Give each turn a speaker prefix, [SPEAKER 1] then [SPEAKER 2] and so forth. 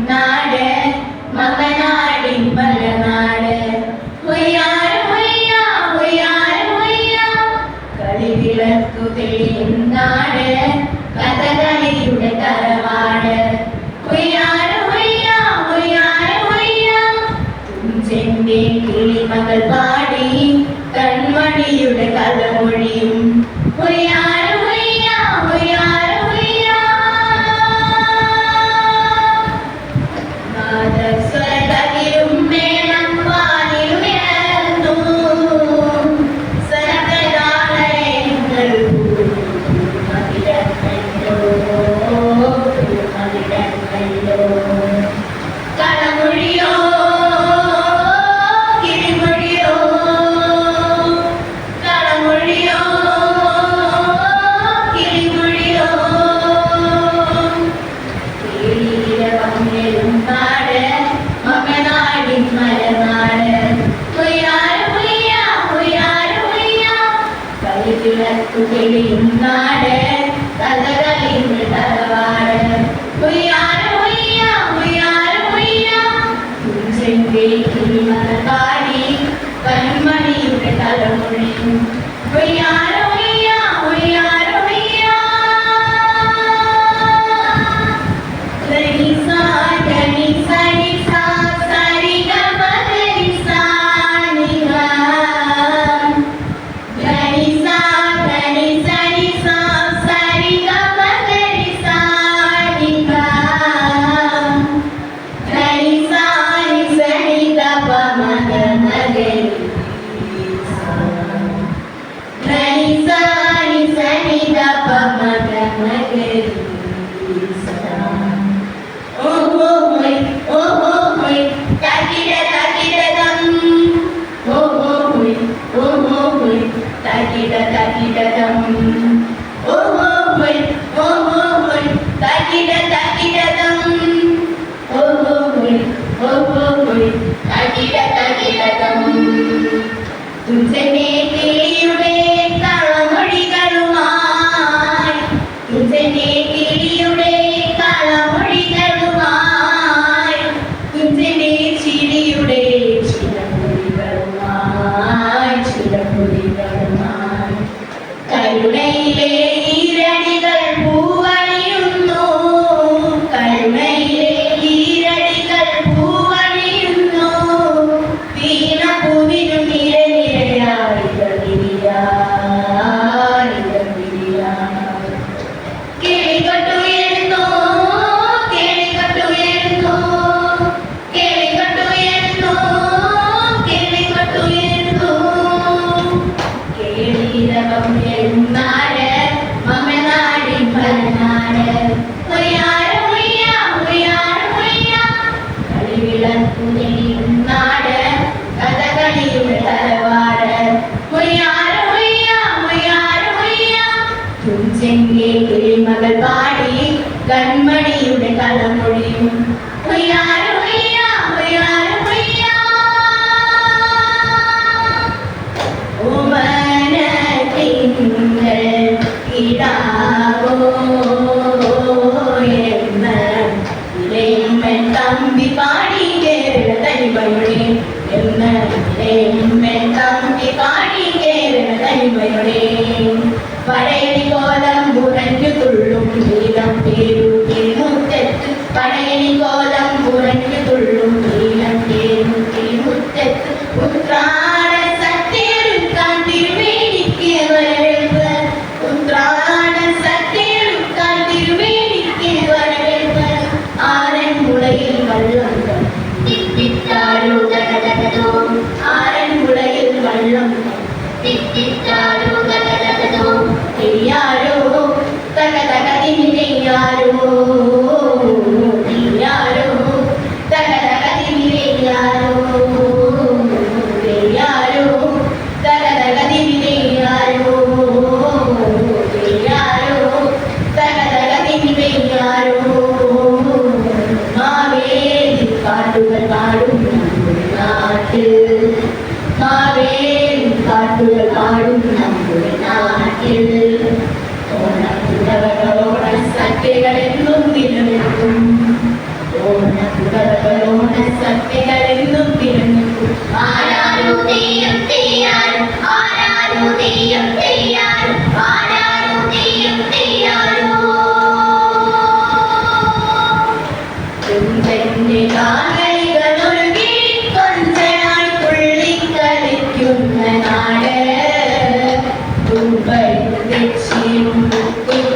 [SPEAKER 1] നാട് മകനാടിൻ മലനാട് ഹൊയ്യാര Hoia ഹൊയ്യാര Hoia കളിവിളക്കു തെളിയും നാട് കഥകളിയുടെ തറവാട് ഹൊയ്യാര ഹൊയ്യ ഹൊയ്യാര ഹൊയ്യ തുഞ്ചന്റെ കിളിമകൾ പാടി കൺമണിയുടെ കഥമൊഴിയും ഹൊയ്യാര ഹൊയ്യ ഹൊയ്യാര ഹൊയ്യ നാദസ്വരതകിലും മേളം വാനിലുയർന്നു സനകതാളയങ്ങൾ മതിരക്കല്ലോ മതിരക്കല്ലോ കളമൊഴിയോ കിളിമൊഴിയോ കളമൊഴിയോ കിളിമൊഴിയോ കിളിയിലവങ്ങലും നാട് മകനാടിൻ മലനാട് ഹൊയ്യാര ഹൊയ്യ ഹൊയ്യാര ഹൊയ്യ കളിവിളക്കു തെളിയും നാട് കഥകളിയുടെ തറവാട് ഹൊയ്യാര ഹൊയ്യ ഹൊയ്യാര ഹൊയ്യ തുഞ്ചന്റെ കിളിമകൾ പാടി കൺമണിയുടെ തലമൊഴിയും ഹൊയ്യാര ഹൊയ്യ ഹൊയ്യാര ഹൊയ്യ ധനിസാ ധനിസാ നിസാ സരിഗമ ധനിസാ നിഹാ ധനിസാ ധനിസാ നിസാ സരിഗമ ധനിസാ നിഹാ ധനിസാ നിസാ നിധപ മഗ മഗരിസാ ധനിസാ നിസാ നിധപ മഗ മഗരിസാ താകിട താകിടദം താകിട താകിടദം താകിട താകിടദം താകിട താകിടദം തുഞ്ചന്റെ കിളിയുടെ കളമൊഴികളുമായി തുഞ്ചന്റെ കിളിയുടെ കളമൊഴികളുമായി തുഞ്ചന്റെ ചിരിയുടെ ചിലമൊഴികളുമായി ചിലമൊഴികളുമായി കരുണയിലെ ഈരടികൾ പൂവണിയുന്നു കരുണയിലെ ഈരടികൾ പൂവണിയുന്നു വീണ പൂവിനു നിരനിരയായികൾ വിരിയായികൾ വിരിയായി കിളികൊട്ടുയരുന്നു കിളികൊട്ടുയരുന്നു കിളികൊട്ടുയരുന്നു കിളികൊട്ടുയരുന്നു കേളിരവം നാട് മമനാടിൻ മലനാട് ഹൊയ്യാര ഹൊയ്യ ഹൊയ്യാര ഹൊയ്യ കളിവിളക്കു തെളിയും നാട് കഥകളിയുടെ തറവാട് ഹൊയ്യാര ഹൊയ്യ ഹൊയ്യാര ഹൊയ്യ തുഞ്ചന്റെ കിളിമകൾ പാടി കൺമണിയുടെ കളമൊഴിയും ഹൊയ്യാര ഹൊയ്യ ഹൊയ്യാര ഹൊയ്യ ഓമനത്തിങ്കൾ ഇടാവോ എന്ന് ഇലയുമ്മൻ തമ്പി പാടി കേരള തനിമയുടെ എന്ന് ഇലയുമ്മൻ തമ്പി പാടി കേരള തനിമയുടെ പടയണി കോലം പുറഞ്ഞു തുള്ളും നീളം പേരു മുറ്റത്ത് പടയണി കോലം പുറഞ്ഞു തുള്ളും